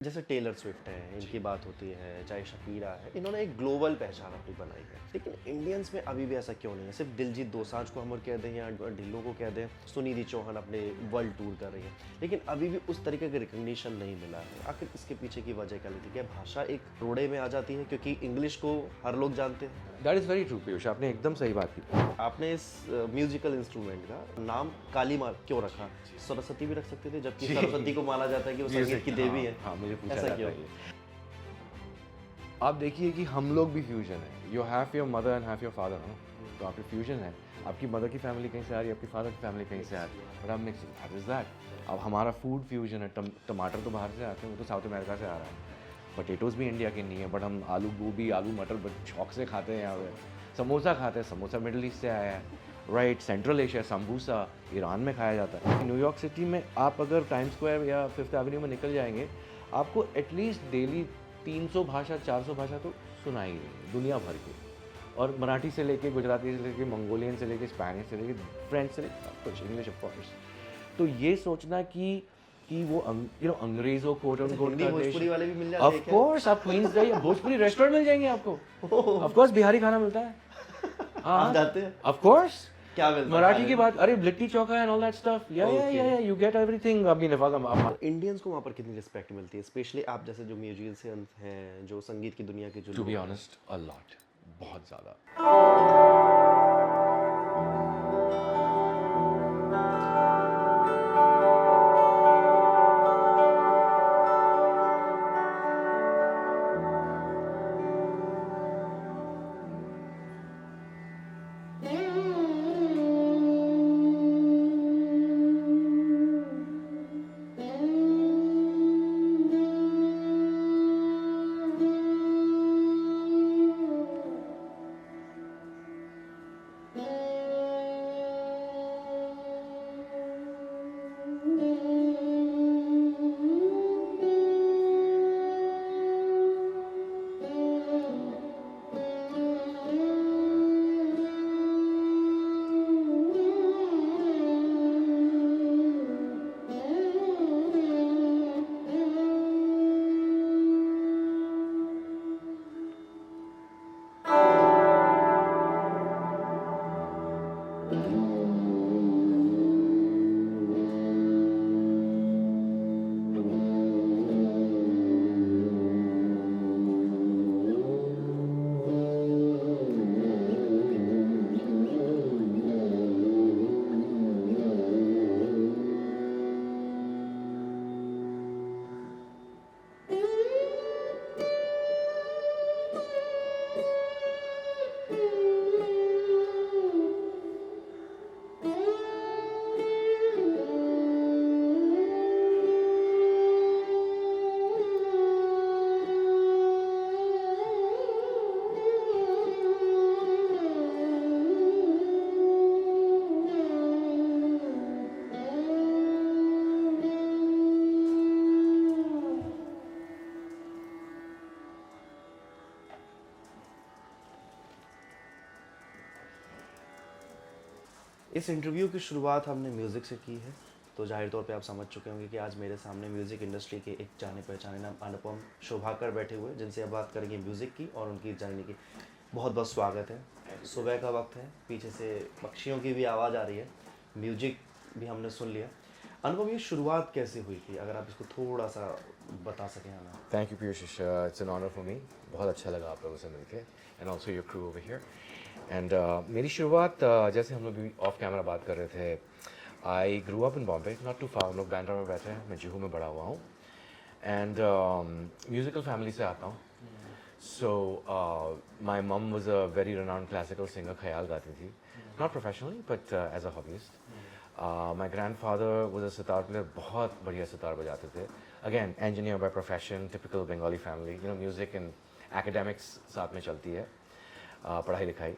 जैसे Taylor Swift है, इनकी बात होती है, चाहे शकीरा है, इन्होंने एक ग्लोबल पहचान अपनी बनाई है। लेकिन इंडियंस में अभी भी ऐसा क्यों नहीं है? सिर्फ दिलजीत दोसांझ को हम और कह दें या ढिल्लों को कह दें, सुनिधि चौहान अपने वर्ल्ड टूर कर रही है, लेकिन अभी भी उस तरीके का रिकग्निशन नहीं मिला है। आखिर इसके पीछे की वजह क्या लगती है? क्या भाषा एक रोड़े में आ जाती है क्योंकि इंग्लिश को हर लोग जानते हैं? That is very true Piyush, आपने एकदम सही बात की। आपने इस म्यूजिकल इंस्ट्रूमेंट का नाम काली माँ क्यों रखा? सरस्वती भी रख सकते थे, जबकि सरस्वती को माना जाता है कि वो संगीत की देवी है। हाँ, मुझे पूछा ऐसा जाता क्यों? है ये। आप देखिए कि हम लोग भी फ्यूजन है। You have your mother and have your father, no? तो आपकी फ्यूजन है। आपकी मदर की फैमिली कहीं से आ रही है, आपकी फादर की फैमिली कहीं से आ रही है, बट आप मिक्स, दैट इज दैट। अब हमारा फूड फ्यूजन है। टमाटर तो बाहर से आते हैं, वो तो साउथ अमेरिका से आ रहा है। पोटैटोज़ भी इंडिया के नहीं है, बट हम आलू गोभी, आलू मटर बड़े शौक से खाते हैं यहाँ पे। समोसा खाते हैं, समोसा मिडल ईस्ट से आया है, राइट? सेंट्रल एशिया, समबूसा ईरान में खाया जाता है। न्यूयॉर्क सिटी में आप अगर टाइम स्क्वायर या फिफ्थ एवेन्यू में निकल जाएंगे, आपको एटलीस्ट डेली 300 भाषा, 400 भाषा तो सुनाई देंगी, दुनिया भर की। और मराठी से लेके, गुजराती से लेके, मंगोलियन से लेके, स्पेनिश से लेके, फ्रेंच से लेके, सब कुछ, इंग्लिश ऑफ कोर्स। तो ये सोचना कि वो अंग्रेजों को हिंदी भोजपुरी वाले भी मिल जाते हैं ऑफ क्या? कोर्स, आप क्वींस जाइए, भोजपुरी रेस्टोरेंट मिल जाएंगे आपको। ऑफ कोर्स बिहारी खाना मिलता है। आप जाते हैं? Of course. क्या मिलता है मराठी खाने की में? बात, अरे litti chokha and all that stuff, या you get everything. I mean if Indians को वहाँ पर कितनी रिस्पेक्ट मिलती है, स्पेशली आप जैसे जो म्यूजिशियंस हैं, जो संगीत की दुनिया के जो टू लोग बी हैं? ऑनेस्ट, अ लॉट, बहुत ज़्यादा। इस इंटरव्यू की शुरुआत हमने म्यूज़िक से की है, तो जाहिर तौर पे आप समझ चुके होंगे कि आज मेरे सामने म्यूज़िक इंडस्ट्री के एक जाने पहचाने नाम अनुपम शोभाकर बैठे हुए हैं, जिनसे अब बात करेंगे म्यूज़िक की और उनकी जर्नी की। बहुत बहुत स्वागत है। सुबह का वक्त है, पीछे से पक्षियों की भी आवाज़ आ रही है, म्यूजिक भी हमने सुन लिया। अनुपम, ये शुरुआत कैसे हुई थी, अगर आप इसको थोड़ा सा बता सकें हमें? Thank you Piyush, it's an honour for me. बहुत अच्छा लगा आप लोगों से मिलके, and also your crew over here. And मेरी शुरुआत जैसे हम लोग भी ऑफ कैमरा बात कर रहे थे, I grew up in Bombay, not too far. हम लोग बैंड्रा में बैठे हैं, मैं जुहू में बड़ा हुआ हूँ, एंड म्यूज़िकल फैमिली से आता हूँ। So my mum was a very renowned classical singer, khayal गाती थी, not professionally but as a hobbyist. My grand father was a sitar player, बहुत बढ़िया सितार बजाते थे। Again engineer by profession, typical Bengali family, you know, music and academics साथ में चलती है, पढ़ाई लिखाई।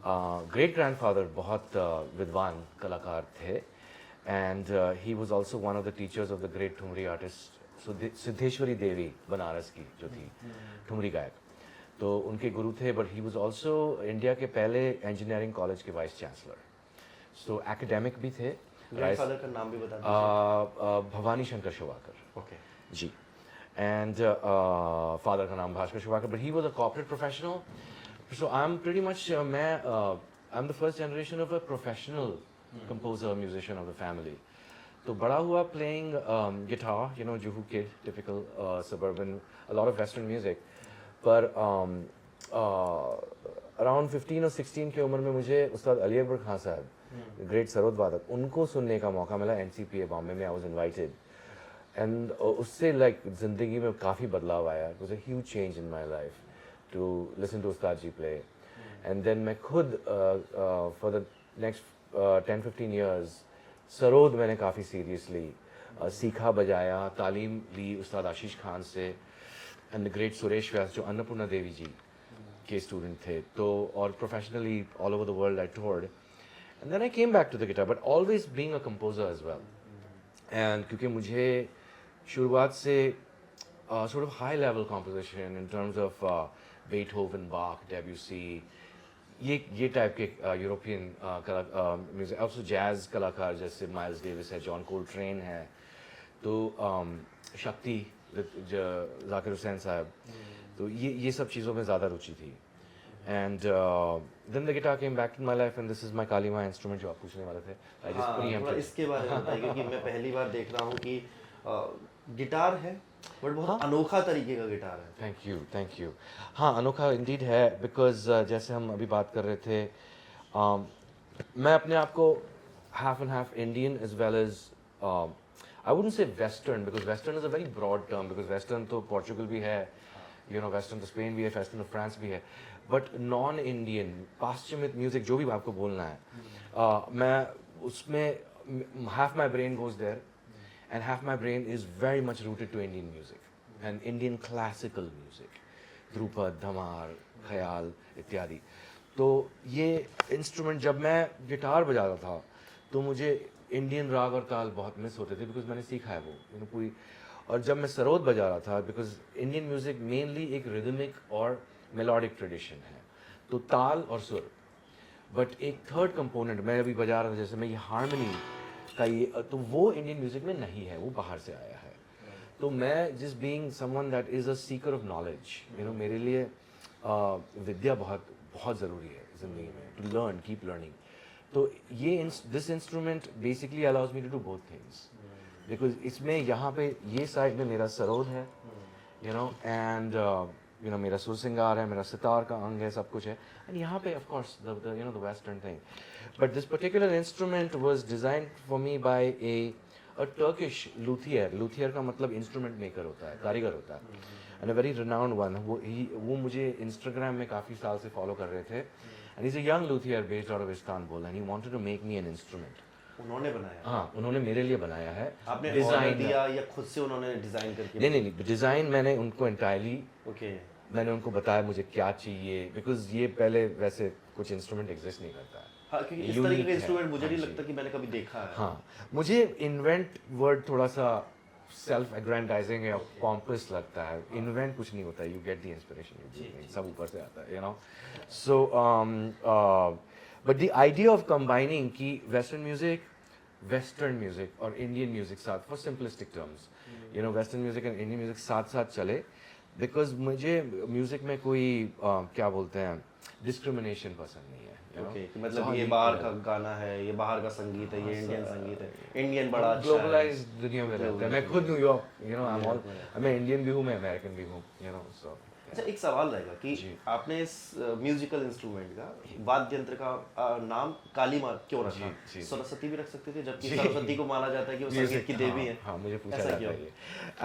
ग्रेट ग्रैंडफादर बहुत विद्वान कलाकार थे, and he was also one of the teachers of the great thumri artist Siddheshwari Devi, Banaras की जो थी ठुमरी गायक, तो उनके गुरु थे। But he was also India के पहले इंजीनियरिंग कॉलेज के वाइस चांसलर, सो एकेडमिक भी थे। ग्रैंडफादर का नाम भी बता दीजिए। भवानी शंकर शिवाकर। ओके। जी। and father का नाम Bhaskar शिवाकर, but he was a corporate professional. So I'm pretty much I'm the first generation of a professional composer, musician of the family. तो बड़ा हुआ playing guitar, you know, Juhu kid, typical suburban, a lot of Western music. पर around 15 और 16 की उम्र में मुझे उस्ताद अली अकबर खान साहब, ग्रेट सरोद वादक, उनको सुनने का मौका मिला NCPA बॉम्बे में. I was invited. And उससे like ज़िंदगी में काफ़ी बदलाव आया. It was a huge change in my life to listen to Ustad ji play. And then मैं खुद for the next 10-15 years sarod मैंने काफ़ी सीरियसली सीखा, बजाया, तालीम ली उस्ताद आशीष खान से and the great Suresh Vyas जो अन्नपूर्णा देवी जी के स्टूडेंट थे. तो और professionally all over the world I toured and then I came back to the guitar, but always being a composer as well. And क्योंकि मुझे शुरुआत से sort of high level composition in terms of Beethoven, Bach, Debussy, ये type के European music, also jazz कलाकार जैसे miles Davis है, John कोलट्रेन है, तो शक्ति जाकिर हुसैन साहब, तो ये सब चीज़ों में ज़्यादा रुचि थी. And then the guitar came back in my life and this is my कालीमा इंस्ट्रूमेंट जो आप पूछने वाले थे. आई जस्ट थोड़ा इसके बारे में बताइए क्योंकि मैं पहली बार देख रहा हूँ कि गिटार है बट बहुत अनोखा तरीके का गिटार है. Thank you. हाँ, अनोखा इंडीड है, बिकॉज जैसे हम अभी बात कर रहे थे, मैं अपने आप को half and half Indian as well as I wouldn't say western, because western is a very broad term, because western तो पोर्चुगल भी है, यू नो, वेस्टर्न तो स्पेन भी है, वेस्टर्न तो फ्रांस भी है, बट नॉन इंडियन पाश्चिमात्य म्यूजिक जो भी आपको बोलना है, मैं उसमें half my brain goes there and half my brain is very much rooted to Indian music and Indian classical music, Drupad, Dhamar, Khayal इत्यादि. तो ये इंस्ट्रूमेंट जब मैं गिटार बजा रहा था तो मुझे इंडियन राग और ताल बहुत मिस होते थे, बिकॉज मैंने सीखा है वो, यू नो, पूरी. और जब मैं सरोद बजा रहा था, बिकॉज इंडियन म्यूजिक मेनली एक रिदमिक और मेलोडिक ट्रेडिशन है, तो ताल और सुर, बट एक थर्ड कंपोनेंट मैं अभी बजा रहा था, जैसे मैं ये हारमोनी का ये, तो वो इंडियन म्यूजिक में नहीं है, वो बाहर से आया है. तो मैं जिस being someone that is a Sikar of knowledge, you know, मेरे लिए विद्या बहुत बहुत ज़रूरी है ज़िंदगी में, टू लर्न, कीप लर्निंग. तो ये this instrument basically allows me to do both things, because इसमें यहाँ पे ये साइड में मेरा सरोद है, you know, and you know, मेरा सुर सिंगार है, मेरा सितार का अंग है, सब कुछ है, एंड यहाँ पे of course the you know the western thing. But this particular instrument was designed for me by a Turkish luthier. Luthier का मतलब instrument maker होता है, कारीगर होता है, and a very renowned one. वो मुझे Instagram में काफ़ी साल से follow कर रहे थे, and he's a young luthier based out of Istanbul, and he wanted to make me an instrument. उन्होंने बनाया? हाँ, उन्होंने मेरे लिए बनाया है. आपने डिजाइन दिया या खुद से उन्होंने डिजाइन करके? नहीं, डिज़ाइन मैंने उनको entirely, ओके, मैंने उनको बताया मुझे क्या चाहिए, बिकॉज ये पहले वैसे कुछ इंस्ट्रूमेंट एग्जिस्ट नहीं करता है. हाँ, क्योंकि इस तरीके का इंस्ट्रूमेंट मुझे नहीं लगता कि मैंने कभी देखा है. हाँ, मुझे इन्वेंट वर्ड थोड़ा सा सेल्फ एग्रेंडाइजिंग या पॉम्पस लगता है. इन्वेंट कुछ नहीं होता है, यू गेट द इंस्पिरेशन, सब ऊपर से आता है, you no. So but the idea of combining की वेस्टर्न म्यूजिक और इंडियन म्यूजिक साथ, for simplistic terms, you know, western music and Indian music साथ साथ चले, बिकॉज मुझे म्यूजिक में कोई क्या बोलते हैं, डिस्क्रिमिनेशन पसंद नहीं है. ओके, मतलब ये बाहर का गाना है, ये बाहर का संगीत है, ये इंडियन संगीत है, इंडियन बड़ा अच्छा है. ग्लोबलाइज्ड दुनिया में रहता है. मैं खुद न्यूयॉर्क, यू नो, मैं इंडियन भी हूँ, मैं अमेरिकन भी हूँ, यू नो. सो अच्छा, एक सवाल रहेगा कि आपने इस म्यूजिकल इंस्ट्रूमेंट का, वाद्य यंत्र का नाम कालीमा क्यों रखा? सरस्वती भी रख सकते थे, जबकि सरस्वती को माना जाता है कि वो संगीत की देवी है. हाँ, मुझे पूछा जाता है ये.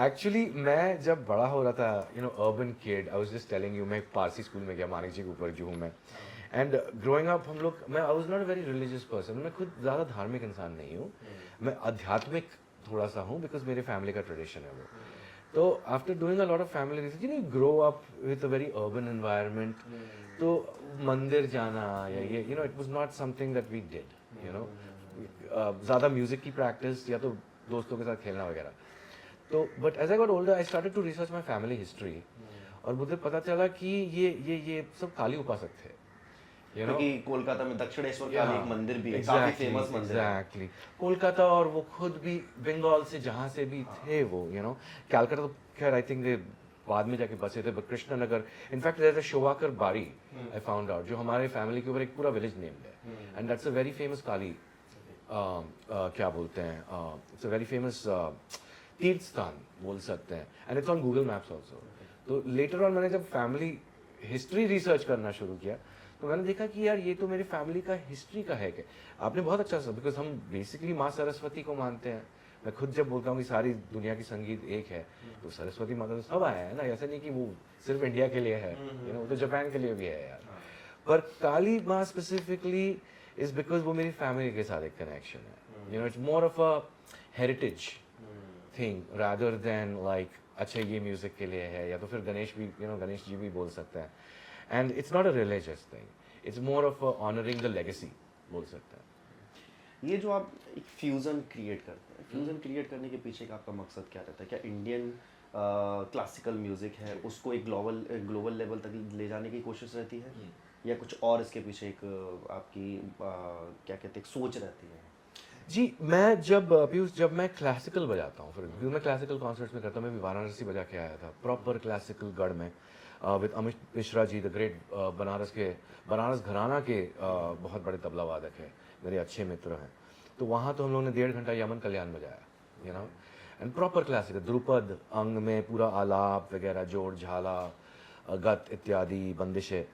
एक्चुअली मैं जब बड़ा हो रहा था, you know, urban kid, I was just telling you, मैं एक पारसी स्कूल में गया, मानिक जी के ऊपर जो हूँ मैं, एंड ग्रोइंग अप हम लोग, मैं I was not a very religious person, मैं खुद ज़्यादा धार्मिक इंसान नहीं हूँ, मैं आध्यात्मिक थोड़ा सा हूँ, बिकॉज मेरे फैमिली का ट्रेडिशन है वो. तो after doing a lot of family research, you know, grow up with a very urban environment, तो मंदिर जाना या ये, you know, it was not something that we did, you know. ज़्यादा म्यूजिक की प्रैक्टिस या तो दोस्तों के साथ खेलना वगैरह. तो but as I got older I started to research my family history, और मुझे पता चला कि ये सब काली उपासक थे, you know? क्योंकि कोलकाता में दक्षिणेश्वर काली एक मंदिर भी है, काफी फेमस मंदिर है. एग्जैक्टली, कोलकाता, और वो खुद भी बंगाल से जहाँ से भी थे वो, यू नो, कैलकाटा तो खैर आई थिंक बाद में जाके बसे थे, but Krishnanagar in fact there is a Shobhakar बारी आई फाउंड आउट, जो हमारे फैमिली के ऊपर एक पूरा विलेज नेम्ड है, and that's a very famous Kali क्या बोलते हैं, इट्स अ वेरी फेमस तीर्थ स्थान बोल सकते हैं, and it's on Google maps also. तो लेटर ऑन मैंने जब फैमिली हिस्ट्री रिसर्च करना शुरू किया तो मैंने देखा कि यार ये तो मेरी फैमिली का हिस्ट्री का है कि आपने बहुत अच्छा सा, बिकॉज हम बेसिकली माँ सरस्वती को मानते हैं। मैं खुद जब बोलता हूँ कि सारी दुनिया की संगीत एक है, तो सरस्वती माता तो सब आया है ना, ऐसा नहीं कि वो सिर्फ इंडिया के लिए है, वो तो जापान के लिए भी है यार। पर काली माँ स्पेसिफिकली इज बिकॉज वो मेरी फैमिली के साथ एक कनेक्शन है, it's more of a heritage thing rather than like अच्छा ये म्यूजिक के लिए है, या तो फिर गणेश भी गणेश जी भी बोल सकते हैं, and it's not a religious thing, it's more of honouring the legacy बोल सकते हैं। ये जो आप एक फ्यूज़न क्रिएट करते हैं, फ्यूज़न क्रिएट करने के पीछे का आपका मकसद क्या रहता है? क्या इंडियन क्लासिकल म्यूज़िक है उसको एक ग्लोबल लेवल तक ले जाने की कोशिश रहती है, या कुछ और इसके पीछे एक आपकी क्या कहते हैं एक सोच रहती है? जी, मैं जब पीयूष जब मैं क्लासिकल बजाता हूँ, फिर मैं क्लासिकल कॉन्सर्ट्स में करता हूँ, मैं भी वाराणसी बजा के आया था प्रॉपर क्लासिकल गढ़ में with Amit Mishra ji, the great Banaras gharana के बहुत बड़े तबला वादक हैं, मेरे अच्छे मित्र हैं। तो वहाँ तो हम लोगों ने 1.5 घंटा यमन कल्याण बजाया, एंड प्रॉपर क्लासिकल ध्रुपद अंग में पूरा आलाप वगैरह, जोड़ झाला गत इत्यादि बंदिशें।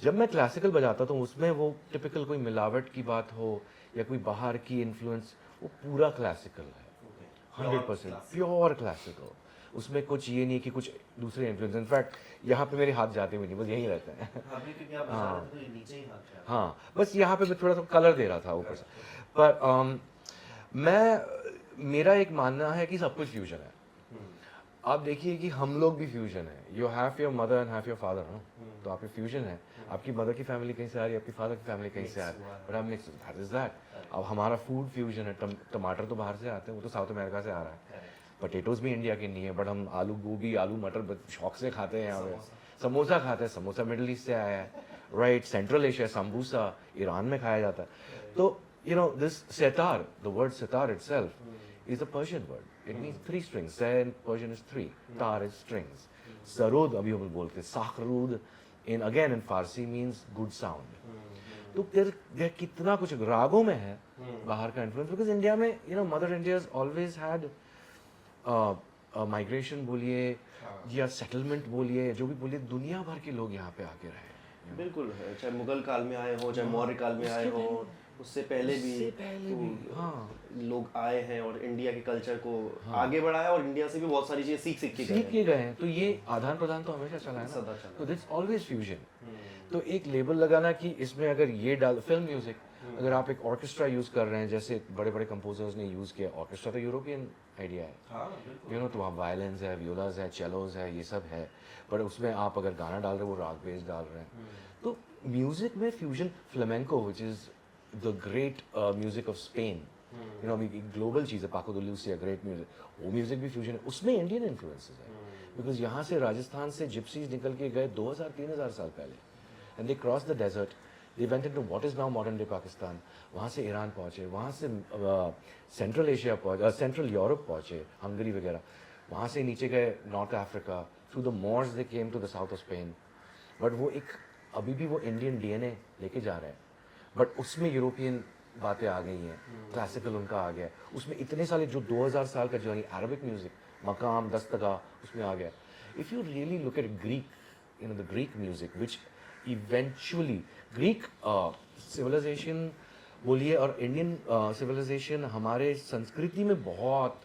जब मैं क्लासिकल बजाता तो उसमें वो टिपिकल कोई मिलावट की बात हो या कोई बाहर की इन्फ्लुएंस, वो पूरा क्लासिकल है, 100% प्योर क्लासिकल। उसमें कुछ ये नहीं कि कुछ दूसरे इन्फ्लुएंस, इनफैक्ट यहाँ पे मेरे हाथ जाते हुए नहीं, बस यही रहते हैं। हाँ, बस यहाँ पे मैं थोड़ा सा कलर दे रहा था ऊपर से। पर मेरा एक मानना है कि सब कुछ फ्यूजन है। आप देखिए कि हम लोग भी फ्यूजन है, you have your mother and have your father, तो आप फ्यूजन है, आपकी मदर की फैमिली कहीं से आ रही है, आपकी फादर की फैमिली कहीं से आ रही है, बट आप मिक्स, दैट इज दैट। अब हमारा फूड फ्यूजन है, टमाटर तो बाहर से आते हैं, वो तो साउथ अमेरिका से आ रहा है, पोटेटोज भी इंडिया के नहीं है, बट हम आलू गोभी आलू मटर शौक से खाते हैं यहाँ पे, समोसा खाते हैं, समोसा मिडल ईस्ट से आया है, राइट, सेंट्रल एशिया, समबूसा ईरान में खाया जाता है। तो this setar, the word setar itself is a Persian word. It means 3 strings. Sa in Persian is 3. Tar is strings. Sarod अभी हम बोलते हैं, साखरूद in Farsi means good sound. तो there कितना कुछ रागों में है बाहर का influence, because इंडिया में Mother India has always had migration बोलिए या सेटलमेंट बोलिए, जो भी बोलिए, दुनिया भर के लोग यहाँ पे आके रहे। बिल्कुल, चाहे मुगल काल में आए हो, चाहे मौर्य काल में आए हो, उससे पहले भी हाँ, लोग आए हैं और इंडिया के कल्चर को आगे बढ़ाया, और इंडिया से भी बहुत सारी चीजें सीख के गए हैं। तो ये आदान प्रदान तो हमेशा चला है सदा ना, चला। तो दिट्स ऑलवेज फ्यूजन। तो एक लेबल लगाना कि इसमें अगर ये डाल फिल्म म्यूजिक, अगर आप एक ऑर्केस्ट्रा यूज कर रहे हैं, जैसे बड़े बड़े कंपोजर्स ने यूज किया, ऑर्केस्ट्रा तो यूरोपियन आइडिया है, तो वहाँ वायलेंस है, व्योलाज है, चेलोज है, ये सब है, पर उसमें आप अगर गाना डाल रहे हो, वो राग बेस डाल रहे हैं। तो म्यूजिक में fusion, flamenco which is the great music of Spain, अभी ग्लोबल चीज़ है, पाको दे लूसिया, ग्रेट म्यूजिक, वो म्यूजिक भी फ्यूजन है, उसमें इंडियन इन्फ्लुएंसेस है, बिकॉज यहाँ से राजस्थान से जिप्सीज निकल के गए 2000-3000 साल पहले, and they cross the desert, they went into what is now modern day Pakistan, वहाँ से ईरान पहुँचे, वहाँ से सेंट्रल एशिया पहुँचे, सेंट्रल यूरोप पहुँचे, हंगरी वगैरह, वहाँ से नीचे गए north Africa, through the Moors they came to the south of Spain, but वो एक अभी भी वो इंडियन डीएनए लेके जा रहे हैं, बट उसमें यूरोपियन बातें आ गई हैं, क्लासिकल उनका आ गया, उसमें इतने साले जो 2000 साल का जर्नी, अरबिक म्यूजिक, मकाम, दस्तगा, उसमें आ गया। If you really look at Greek, the Greek music which eventually Greek civilization बोलिए और इंडियन सिविलाइजेशन, हमारे संस्कृति में बहुत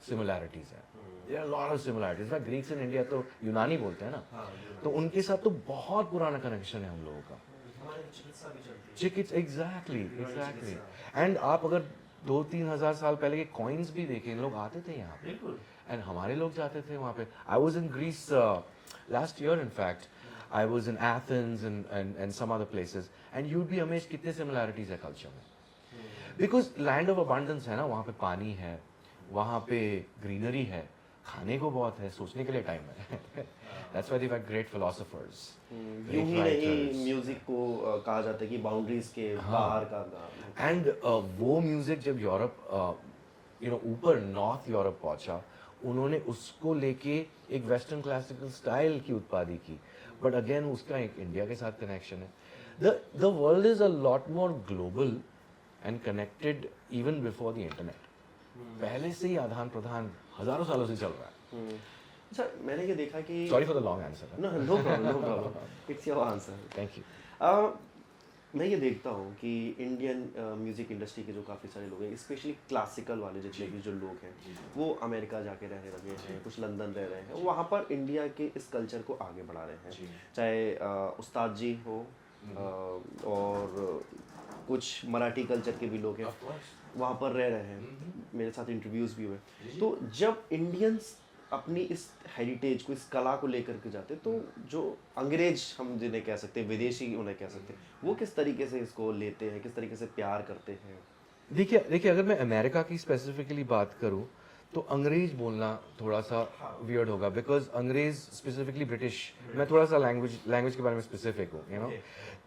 सिमिलैरिटीज है, there are lot of similarities. मैं ग्रीक्स इन इंडिया तो यूनानी बोलते हैं ना, तो उनके साथ तो बहुत पुराना कनेक्शन है हम लोगों का, चिकित्सा, एग्जैक्टली। एंड आप अगर 2-3 हजार साल पहले के कॉइन्स भी देखें, लोग आते थे यहाँ पे, एंड हमारे लोग जाते थे वहाँ पे। I was in Greece last year, in fact I was in Athens and some other places, and you'd be amazed कितने सिमिलैरिटीज है कल्चर में, बिकॉज लैंड ऑफ अबंडेंस है ना, वहाँ पे पानी है, वहाँ पे ग्रीनरी है, खाने को बहुत है, सोचने के लिए टाइम है। That's why they've had great philosophers. यूं ही नहीं म्यूजिक को कहा जाता है कि बाउंड्रीज के बाहर का एंड वो म्यूजिक जब यूरोप ऊपर नॉर्थ यूरोप पहुंचा, उन्होंने उसको लेके एक वेस्टर्न क्लासिकल स्टाइल की उत्पादी की, बट अगेन उसका एक इंडिया के साथ कनेक्शन है. The world is a lot more global and connected even before the internet. पहले से ही आदान प्रदान हजारों सालों से चल रहा है. अच्छा, मैंने ये देखा कि sorry for the long answer. No no problem, no problem, it's your answer. Thank you. मैं ये देखता हूँ कि इंडियन म्यूज़िक इंडस्ट्री के जो काफ़ी सारे लोग हैं, स्पेशली क्लासिकल वाले जितने भी जो लोग हैं, वो अमेरिका जाके रहने लगे हैं, कुछ लंदन रह रहे हैं, वहाँ पर इंडिया के इस कल्चर को आगे बढ़ा रहे हैं. चाहे उस्ताद जी हो और कुछ मराठी कल्चर के भी लोग हैं वहाँ पर रह रहे हैं, मेरे साथ इंटरव्यूज़ भी हुए. तो जब इंडियंस अपनी इस हेरिटेज को, इस कला को लेकर के जाते, तो जो अंग्रेज हम जिन्हें कह सकते हैं, विदेशी उन्हें कह सकते हैं, वो किस तरीके से इसको लेते हैं, किस तरीके से प्यार करते हैं? देखिए अगर मैं अमेरिका की स्पेसिफिकली बात करूं तो अंग्रेज बोलना थोड़ा सा वियर्ड होगा, बिकॉज अंग्रेज स्पेसिफिकली ब्रिटिश. मैं थोड़ा सा लैंग्वेज के बारे में स्पेसिफिक हूँ, यू नो.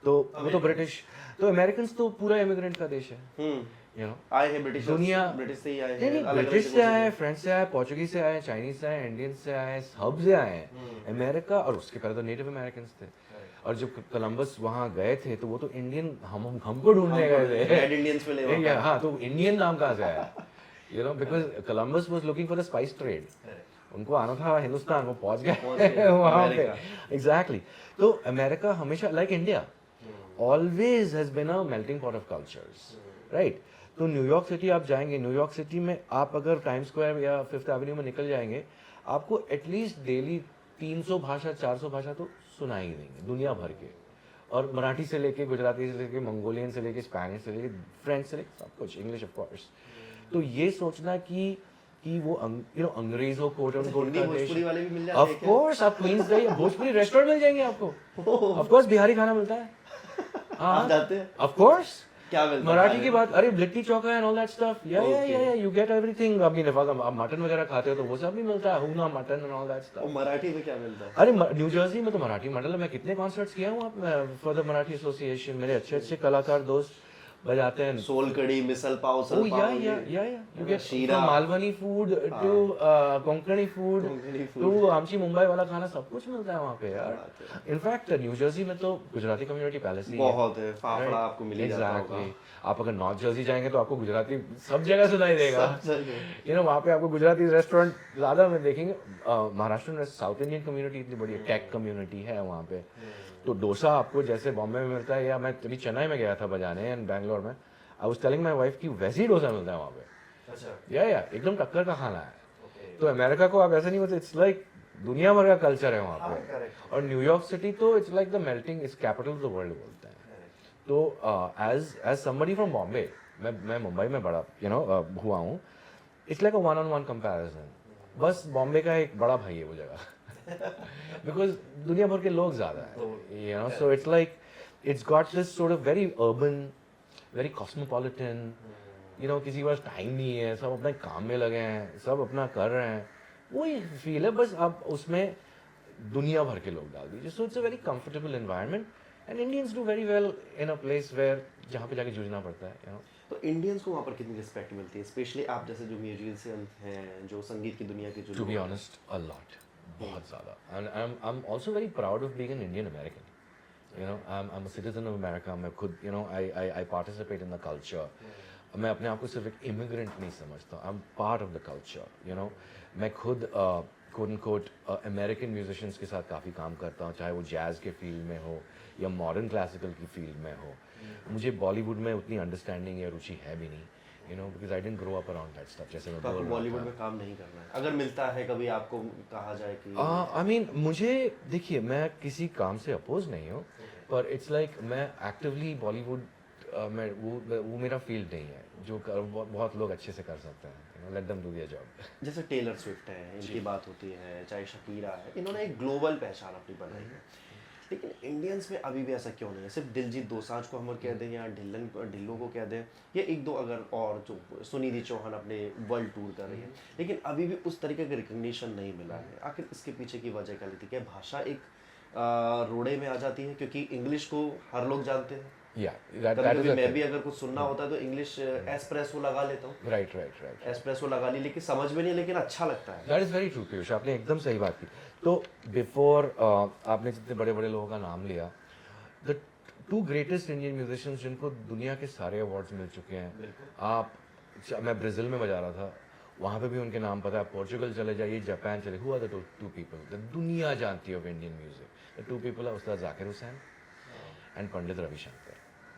तो वो तो ब्रिटिश, तो अमेरिकन तो पूरा इमिग्रेंट का देश है, यू नो. आए हैं ब्रिटिश, दुनिया ब्रिटिश से ही आए नहीं, हैं, अलग-अलग ब्रिटिश से जगहों आए, फ्रेंच से आए, पोर्चुगीज से आए, चाइनीज से आए, इंडियन से आए, सब से आए हैं. अमेरिका, और उसके पहले तो नेटिव अमेरिकन थे. और जब कोलंबस वहाँ गए थे तो वो तो इंडियन हमको ढूंढने गए थे. रेड इंडियंस मिले वहाँ पर. हाँ, तो इंडियन नाम कहाँ से आया, you know, because Columbus was looking for the spice trade. उनको आना था हिंदुस्तान, वो पहुंच गए वहाँ पे. एग्जैक्टली. तो अमेरिका हमेशा like India always has been a melting pot of cultures, right. तो न्यूयॉर्क सिटी आप जाएंगे, न्यूयॉर्क सिटी में आप अगर टाइम स्क्वायर या फिफ्थ एवेन्यू में निकल जाएंगे, आपको एटलीस्ट डेली 300 भाषा 400 भाषा तो सुनाई देंगे दुनिया भर के. और मराठी से लेके, गुजराती से लेके, मंगोलियन से लेके, स्पेनिश से लेके, फ्रेंच से लेके, सब कुछ, इंग्लिश ऑफ कोर्स. तो ये सोचना कि वो यू नो अंग्रेजों कोट ऑन कोट हिंदी का भोजपुरी देश. वाले भी मिल जाते हैं ऑफ कोर्स आप क्वींस जाइए, भोजपुरी रेस्टोरेंट मिल जाएंगे आपको. ऑफ कोर्स बिहारी खाना मिलता है. आप जाते हैं? Of course. क्या मिलता है मराठी खाने की में? बात, अरे litti chokha and all that stuff, या Okay. You get everything. अभी आप मटन वगैरह खाते हो तो वो सब भी मिलता है, हुना मटन एंड ऑल दैट और स्टफ. मराठी में क्या मिलता है? अरे न्यू जर्सी में तो मराठी, मतलब मैं कितने कॉन्सर्ट्स किया हूँ फॉर द मराठी एसोसिएशन. मेरे अच्छे अच्छे कलाकार दोस्त बजाते हैं. सोल कड़ी, मिसल पाव, Oh सल yeah, pav, yeah. You get शीरा. from Malwani food to Konkani food Konkani food. to आमची मुंबई वाला खाना, सब कुछ मिलता है वहाँ पे यार. इनफैक्ट न्यू जर्सी में तो गुजराती कम्युनिटी पैलेस ही बहुत है, फाफड़ा आपको मिल ही जाता होगा. Exactly. आप अगर नॉर्थ जर्सी जाएंगे तो आपको गुजराती सब जगह सुनाई देगा. सब जगह. यू नो वहाँ पे आपको गुजराती रेस्टोरेंट ज़्यादा में देखेंगे. महाराष्ट्र में साउथ इंडियन कम्युनिटी इतनी बड़ी टेक कम्युनिटी है वहाँ पे. तो डोसा आपको जैसे बॉम्बे में मिलता है, या मैं अभी चेन्नई में गया था बजाने एंड बैंगलोर में, I was telling my wife कि वैसे ही डोसा मिलता है वहाँ पे. अच्छा. या एकदम टक्कर का खाना है. तो अमेरिका को आप ऐसा नहीं बोलते, इट्स लाइक दुनिया भर का कल्चर है वहाँ पे. करेक्ट. और न्यूयॉर्क सिटी तो it's like the melting, it's capital of the world बोलते हैं. तो एज समबडी फ्रॉम बॉम्बे, मैं मुंबई में बड़ा हुआ हूँ. It's like a one on one comparison. बस बॉम्बे का एक बड़ा भाई है वो जगह, बिकॉज दुनिया भर के लोग ज़्यादा है, you no. So it's like it's got this sort of very urban, very cosmopolitan, you know. किसी के पास टाइम नहीं है, सब अपने काम में लगे हैं, सब अपना कर रहे हैं. वही फील है, बस आप उसमें दुनिया भर के लोग डाल दीजिए. So it's a very comfortable environment and Indians do very well in a place where जहाँ पे जाके जूझना पड़ता है, यू नो. तो इंडियंस को वहाँ पर कितनी रिस्पेक्ट मिलती है, स्पेशली आप जैसे जो म्यूजिशियन हैं, जो संगीत की दुनिया के जो टू बी लोग हैं? ऑनेस्ट अ लॉट, बहुत ज़्यादा. And I am also very proud of being an Indian American. You know, I'm a citizen of America. मैं खुद, you know, I participate in the culture. मैं अपने आप को सिर्फ एक इमिग्रेंट नहीं समझता. I'm part of the culture. You know, मैं खुद quote unquote अमेरिकन म्यूजिशियंस के साथ काफ़ी काम करता हूँ, चाहे वो जैज़ के फील्ड में हो या मॉडर्न क्लासिकल की फील्ड में हो. मुझे बॉलीवुड में उतनी अंडरस्टैंडिंग या रुचि है भी नहीं, you know, because I didn't grow up around that stuff. जैसे मैं तो आपको बोल रहा बॉलीवुड था. में काम नहीं करना है, अगर मिलता है कभी आपको कहा जाए कि आई मीन मुझे, देखिए मैं किसी काम से अपोज नहीं हूँ, पर इट्स लाइक मैं एक्टिवली बॉलीवुड में वो मेरा फील्ड नहीं है जो बहुत लोग अच्छे से कर सकते हैं. Let them do their job. जैसे टेलर स्विफ्ट है, इनकी बात होती है, चाहे शकीरा है, इन्होंने एक ग्लोबल पहचान अपनी बनाई है. लेकिन इंडियंस में अभी भी ऐसा क्यों नहीं है? सिर्फ दिलजीत दोसांझ को हम कह दें या ढिल्लों को कह दें, या एक दो अगर और, जो सुनिधि चौहान अपने वर्ल्ड टूर कर रही है, लेकिन अभी भी उस तरीके का रिकग्निशन नहीं मिला है. आखिर इसके पीछे की वजह क्या थी? क्या भाषा एक रोड़े में आ जाती है, क्योंकि इंग्लिश को हर लोग जानते हैं, Yeah, that कभी is कभी the मैं thing. भी अगर कुछ सुनना होता है तो इंग्लिश एस्प्रेसो लगा लेता हूँ, Right, right, right. एस्प्रेसो लगा ली, लेकिन समझ में नहीं, लेकिन अच्छा लगता है। That is very true Piyush, आपने एकदम सही बात की। तो बिफोर आपने जितने बड़े बड़े लोगों का नाम लिया, the two greatest Indian musicians जिनको दुनिया के सारे अवार्ड्स मिल चुके हैं, आप मैं ब्राज़ील में बजा रहा था, वहाँ पे भी उनके नाम पता है। आप पोर्चुगल चले जाइए, जापान चले, who are the two people the दुनिया जानती है of Indian music. The two people are Ustad Zakir Hussain and Pandit Ravi Shankar.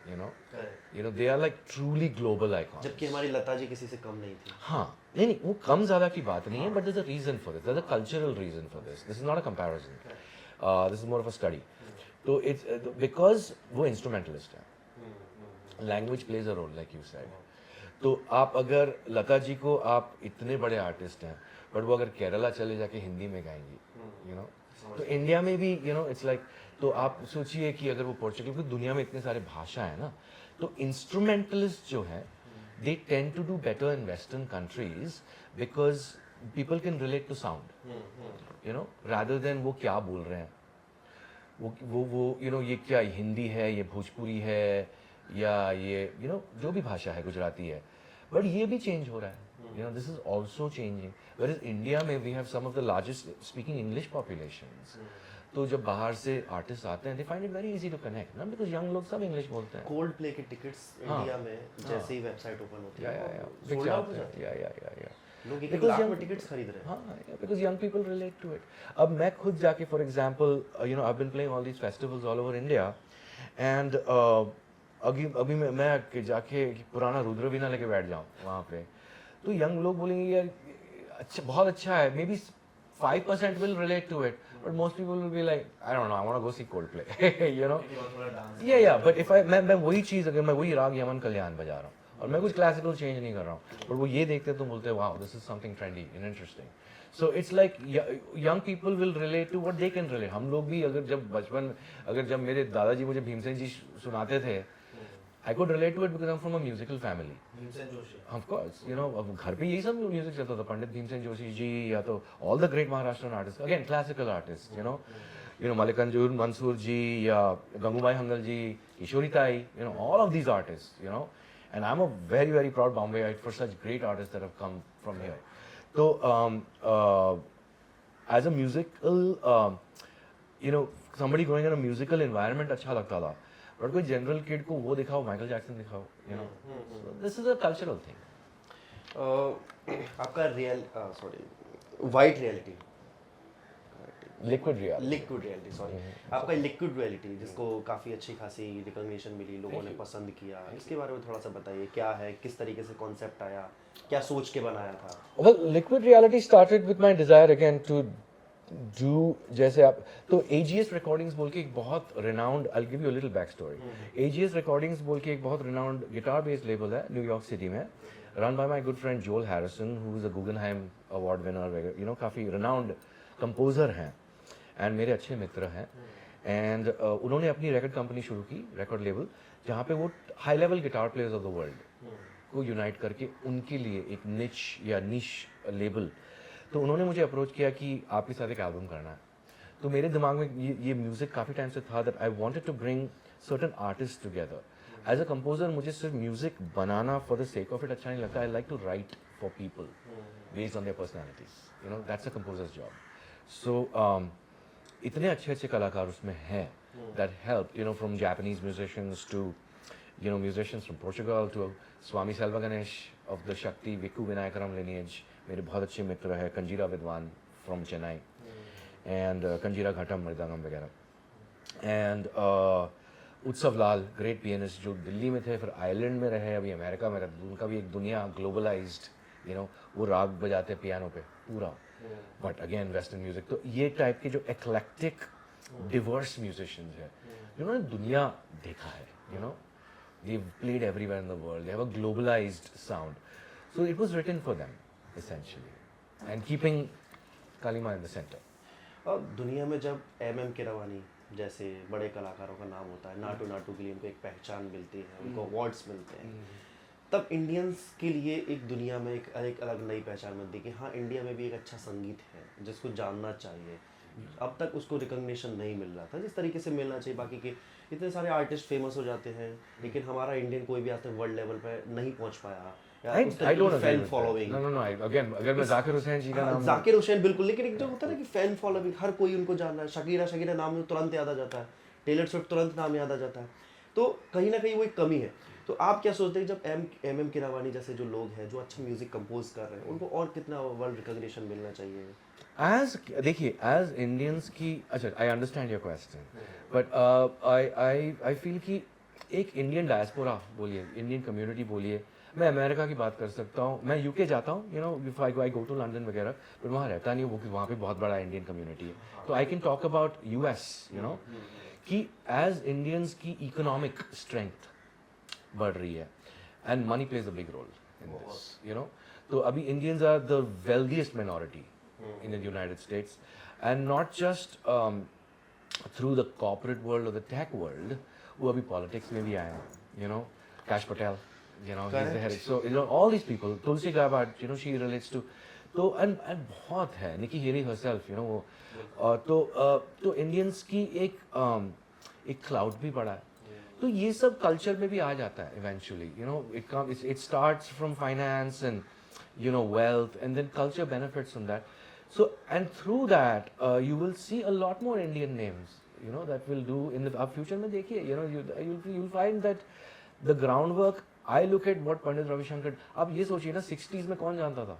you know they are like truly global icons. जबकि हमारी लता जी किसी से कम नहीं थी। हाँ, नहीं नहीं, वो कम ज़्यादा की बात नहीं है, but there's a reason for this, there's a cultural reason for this. This is not a comparison. This is more of a study. तो it's because वो instrumentalist है, language plays a role like you said. तो आप अगर लता जी को, आप इतने बड़े आर्टिस्ट हैं, बट वो अगर केरला चले जाके हिंदी में गाएंगी, you know, तो इंडिया में भी it's like, तो आप सोचिए कि अगर वो पोर्चुगल, क्योंकि दुनिया में इतने सारे भाषा है ना, तो इंस्ट्रूमेंटलिस्ट जो है, they tend to do better in Western countries because people can relate to sound, you know, rather than वो क्या बोल रहे हैं, वो you know, ये क्या हिंदी है, ये भोजपुरी है, या ये you know, जो भी भाषा है, गुजराती है, बट ये भी चेंज हो रहा है, you know, this is also changing. Whereas India में we have some of the largest speaking English populations. तो जब बाहर से आर्टिस्ट आते हैं, they find it very easy to connect, ना, because young लोग सब इंग्लिश बोलते हैं। कोल्ड प्ले के टिकट्स इंडिया में जैसे ही वेबसाइट ओपन होती है, Big सोल्ड आउट chance, हो जाती है। yeah. लोग एक Because लाख young- में टिकट्स खरीद रहे हैं। हाँ, because young people relate to it. अब मैं खुद जाके, for example, you know, I've been playing all these festivals all over India, and अभी मैं जाके पुराना रुद्रवीणा लेके बैठ जाऊँ वहाँ पे, तो यंग लोग बोलेंगे यार अच्छा, बहुत अच्छा है, maybe 5% will relate to it, but most people will be like, I don't know, I want to go see Coldplay, you know? Yeah, but if मैं वही चीज़, अगर मैं वही राग यमन कल्याण बजा रहा हूँ और मैं कुछ क्लासिकल चेंज नहीं कर रहा हूँ, और वो ये देखते हैं तो बोलते हैं wow, this is something trendy and interesting. So it's like young people will relate to what they can relate. हम लोग भी अगर जब बचपन, अगर जब मेरे दादाजी मुझे भीमसेन जी सुनाते थे, I could relate to it because I'm from a musical family. Bhimsen Joshi. Of course, you know, अब घर पे यही सब म्यूजिक चलता था, पंडित भीमसेन जोशी जी, या तो all the great Maharashtrian artists, again classical artists, you know, Malikanjur Mansoor ji, या गंगूबाई हंगल जी, किशोरी Tai, you know, all of these artists, you know, and I'm a very very proud Bombayite for such great artists that have come from here. So as a musical, you know, somebody growing in a musical environment अच्छा लगता था, but कोई general kid को वो दिखाओ, Michael Jackson दिखाओ, you know, this is a cultural thing. आपका white reality, liquid reality, liquid reality, sorry, आपका लिक्विड रियलिटी जिसको काफ़ी अच्छी खासी रिकॉग्निशन मिली, लोगों ने पसंद किया, इसके बारे में थोड़ा सा बताइए, क्या है, किस तरीके से कॉन्सेप्ट आया, क्या सोच के बनाया था? Well, liquid reality started with my desire again to do, जैसे आप, तो एजीएस रिकॉर्डिंग्स बोल के एक बहुत renowned, I will give you a little back story. AGS recordings बोल के एक बहुत रिनाउंड गिटार बेस्ड लेबल है न्यूयॉर्क सिटी में, run by my good friend Joel Harrison, who is a गuggenheim अवार्ड विनर, यू नो, काफ़ी renowned composer हैं and मेरे अच्छे मित्र हैं। एंड उन्होंने अपनी रिकॉर्ड कंपनी शुरू की, रिकॉर्ड लेबल, जहाँ पे वो high level guitar players of the world को यूनाइट करके उनके लिए एक निच या निश लेबल। तो उन्होंने मुझे अप्रोच किया कि आपके साथ एक एल्बम करना है। तो मेरे दिमाग में ये म्यूज़िक काफ़ी टाइम से था, that I wanted to bring certain artist together. As a composer मुझे सिर्फ म्यूज़िक बनाना for the sake of it अच्छा नहीं लगता। I like to write for people based on their personalities, you know, that's a composer's job. So इतने अच्छे अच्छे कलाकार उसमें हैं that help, you know, from Japanese musicians to, you know, musicians from Portugal to Swami Selva Ganesh of the Shakti Vikku Vinayakaram lineage. मेरे बहुत अच्छे मित्र हैं, कंजीरा विद्वान from Chennai and कंजीरा घटम मृदंगम वगैरह, एंड उत्सव लाल ग्रेट पियानिस्ट जो दिल्ली में थे, फिर आयरलैंड में रहे, अभी अमेरिका में रहते, उनका भी एक दुनिया ग्लोबलाइज्ड, यू नो, वो राग बजाते पियानो पे पूरा, बट अगेन वेस्टर्न म्यूजिक। तो ये टाइप के जो एक्लेक्टिक डिवर्स म्यूजिशियंस हैं, जिन्होंने दुनिया देखा है, you no, they've played everywhere in the world, they have a globalized sound, so it was written for them essentially, and keeping Kalima in the center. और दुनिया में जब MM कीरवानी जैसे बड़े कलाकारों का नाम होता है, नाटू नाटू के लिए उनको एक पहचान मिलती है, उनको अवार्ड्स मिलते हैं, तब इंडियंस के लिए एक दुनिया में एक अलग नई पहचान मिलती है कि हाँ, इंडिया में भी एक अच्छा संगीत है जिसको जानना चाहिए, अब तक उसको रिकॉग्निशन नहीं मिल रहा था जिस तरीके से मिलना चाहिए। बाकी के इतने सारे आर्टिस्ट फेमस हो जाते हैं, लेकिन हमारा इंडियन कोई भी आज तक वर्ल्ड लेवल पे नहीं पहुंच पाया, या I, उस I तरीके don't की agree fan with that. Following. No, no, no. Again, अगर मैं जाकिर हुसैन जी का नाम जाकिर हुसैन बिल्कुल, लेकिन एक जो होता है ना कि फैन फॉलोइंग, हर कोई उनको जान रहा है। शकीरा शकीरा नाम में तुरंत याद आ जाता है, टेलर स्विफ्ट तुरंत नाम याद आ जाता है। तो कहीं ना कहीं वो एक कमी है। तो आप क्या सोचते हैं जब एम किरवानी जैसे जो लोग हैं जो अच्छा म्यूजिक कंपोज कर रहे हैं, उनको और कितना वर्ल्ड रिकॉग्निशन मिलना चाहिए? as देखिए as Indians की, अच्छा I understand your question, but I feel कि एक इंडियन डायस्पोरा बोलिए, इंडियन कम्युनिटी बोलिए, मैं अमेरिका की बात कर सकता हूँ, मैं यूके जाता हूँ, you know if I go to London वगैरह, पर वहाँ रहता नहीं हूँ, वो वहाँ पे बहुत बड़ा इंडियन कम्युनिटी है, तो I can talk about US, you know कि एज इंडियंस की इकोनॉमिक स्ट्रेंथ बढ़ रही है, and money plays a big role in this, you know. तो अभी Indians are the wealthiest minority in the United States, and not just through the corporate world or the tech world, वो अभी politics में भी आए हैं, you know, Kash Patel, you know, he's the head, so you know all these people, Tulsi Gabbard, you know, she relates to, तो and बहुत है, Nikki Haley herself, you know, वो तो Indians की एक cloud भी पड़ा है, तो ये सब culture में भी आ जाता है eventually, you know, it starts from finance and you know wealth, and then culture benefits from that. So and through that you will see a lot more Indian names, you know, that will do in the future में देखिए, you know, you'll find that the groundwork. I look at what Pandit Ravi Shankar, आप ये सोचिए ना 60s में कौन जानता था,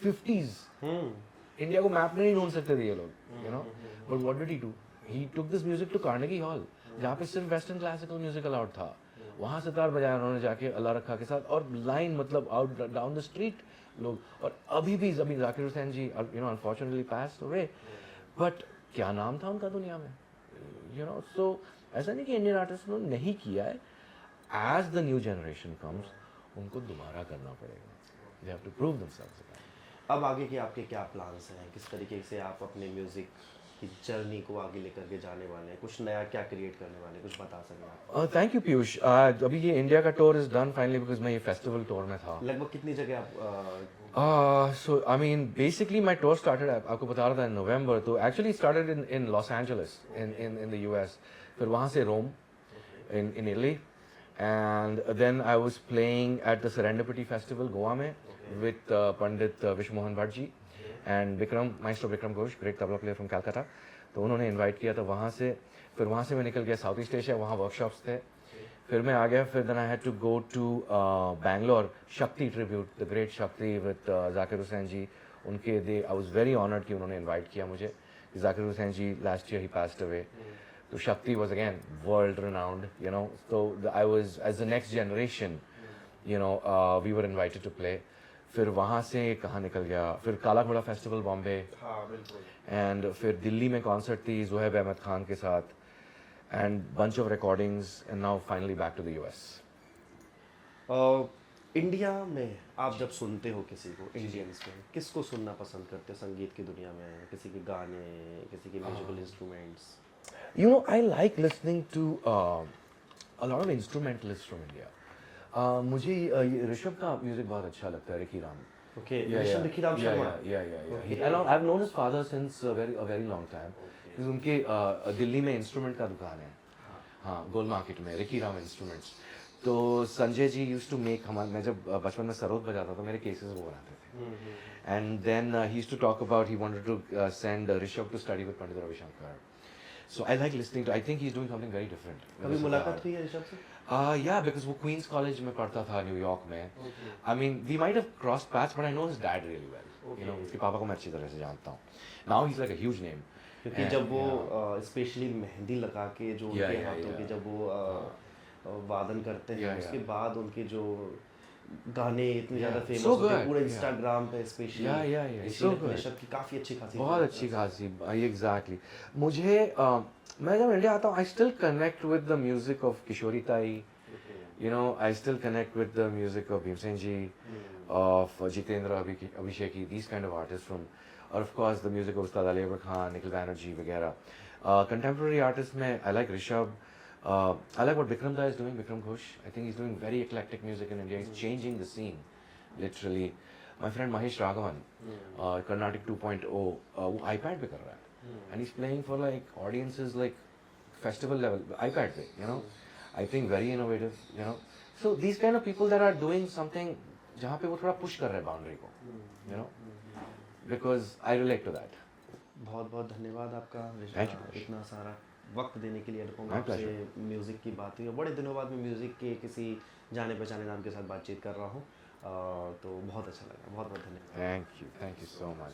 50s इंडिया को मैप में नहीं ढूंढ सकते थे ये लोग, you know, but what did he do? He took this music to Carnegie Hall, जहाँ पे सिर्फ वेस्टर्न क्लासिकल म्यूजिक अलाउड था, वहाँ सितार बजाया उन्होंने जाके अल्लाह रखा के साथ, और लाइन मतलब आउट डाउन द स्ट्रीट लोग, और अभी भी अभी Zakir Hussain ji you know unfortunately passed away, but क्या नाम था उनका दुनिया में, यू नो। सो ऐसा नहीं कि इंडियन आर्टिस्ट ने नहीं किया है, as the new generation comes उनको दोबारा करना पड़ेगा, they have to prove themselves again. अब आगे के आपके क्या प्लान्स हैं, किस तरीके से आप अपने म्यूजिक की जर्नी को आगे लेकर के जाने वाले हैं, कुछ नया क्या क्रिएट करने वाले हैं, कुछ बता सकें आप? थैंक यू पीयूष, अभी ये इंडिया का tour is done finally, because मैं ये फेस्टिवल टूर में था। लगभग कितनी जगह आप So I mean, basically my tour started, आपको बता रहा था, in November. तो actually started in Los Angeles in the US. फिर वहाँ से Rome in Italy, and then I was playing at the Serendipity Festival Goa में with Pandit Vishnu Mohan Bhatt ji and Maestro Bikram Ghosh, great tabla player from Calcutta. तो उन्होंने invite किया था वहाँ से, फिर वहाँ से मैं निकल गया साउथ ईस्ट एशिया, वहाँ workshops थे, फिर मैं आ गया, फिर then I had to go to Bangalore, Shakti tribute, the great Shakti with Zakir Hussain ji, उनके I was very honored कि उन्होंने invite किया मुझे। Zakir Hussain ji last year he passed away, so Shakti was again world renowned, you know, so I was as the next generation, you know, we were invited to play. फिर वहाँ से कहाँ निकल गया, फिर काला घोड़ा फेस्टिवल बॉम्बे, एंड फिर दिल्ली में कॉन्सर्ट थी ज़ुहैब अहमद खान के साथ, and bunch of recordings, and now finally back to the US. India में आप जब सुनते हो किसी को, इंडियंस में किसको सुनना पसंद करते हो संगीत की दुनिया में, किसी के गाने, किसी के musical instruments? You know, I like listening to a lot of instrumentalists from India. मुझे ये ऋषभ का म्यूजिक बहुत अच्छा लगता है, Ricky Ram. Okay, Rishabh Ricky Ram Sharma. Yeah. And I've known his father since a very long time. क्योंकि उनके दिल्ली में इंस्ट्रूमेंट का दुकान है, हाँ, गोल मार्केट में, रिकी राम इंस्ट्रूमेंट्स. तो Sanjay ji used to make, मैं जब बचपन में सरोद बजाता था, मेरे केसेस वो बनाते थे, and then he used to talk about he wanted to send Rishabh to study with Pandit Ravishankar. So I like listening to, I think he's doing something very different. कभी मुलाकात हुई है ऋषभ से? Yeah, because वो क्वींस कॉलेज में पढ़ता था न्यूयॉर्क में. I mean, we might have crossed paths, but I know his dad really well. You know, उसके पापा को मैं अच्छी तरह से जानता हूँ. Now he's like a huge name. क्योंकि जब वो स्पेशली मेहंदी लगा के जो उनके हाथों के जब वो वादन करते हैं, उसके बाद उनके जो गाने इतने ज़्यादा फेमस होते हैं पूरे इंस्टाग्राम पे स्पेशली, ऋषभ की काफ़ी अच्छी खासी, बहुत अच्छी खासी, एग्जैक्टली. मुझे मैं जब इंडिया आता हूँ, I still connect with the music of Kishori Tai, you know, I still connect with the music of Bhimsen ji, of Jitendra Abhisheki, these kind of artists from, or of course the music of Ustad Ali Akbar Khan, Nikhil Banerjee वगैरह. Contemporary artists में I like Rishabh. I like what Bikram Da is doing, Bikram Ghosh. I think he's doing very eclectic music in India. He's changing the scene, literally. My friend Mahesh Raghavan, Carnatic 2.0, वो iPad पे कर रहा है. and he's playing for like audiences like festival level, iPad way, you know. I think very innovative, you know. So these kind of people that are doing something जहाँ पे वो थोड़ा push कर रहे हैं boundary को, you know, because I relate to that. बहुत बहुत धन्यवाद आपका Thank you. इतना सारा वक्त देने के लिए। अनुपम, My आपसे म्यूज़िक की बात हुई और बड़े दिनों बाद मैं म्यूज़िक के किसी जाने पहचाने नाम के साथ बातचीत कर रहा हूँ, तो बहुत अच्छा लगा। बहुत बहुत धन्यवाद। Thank you so much.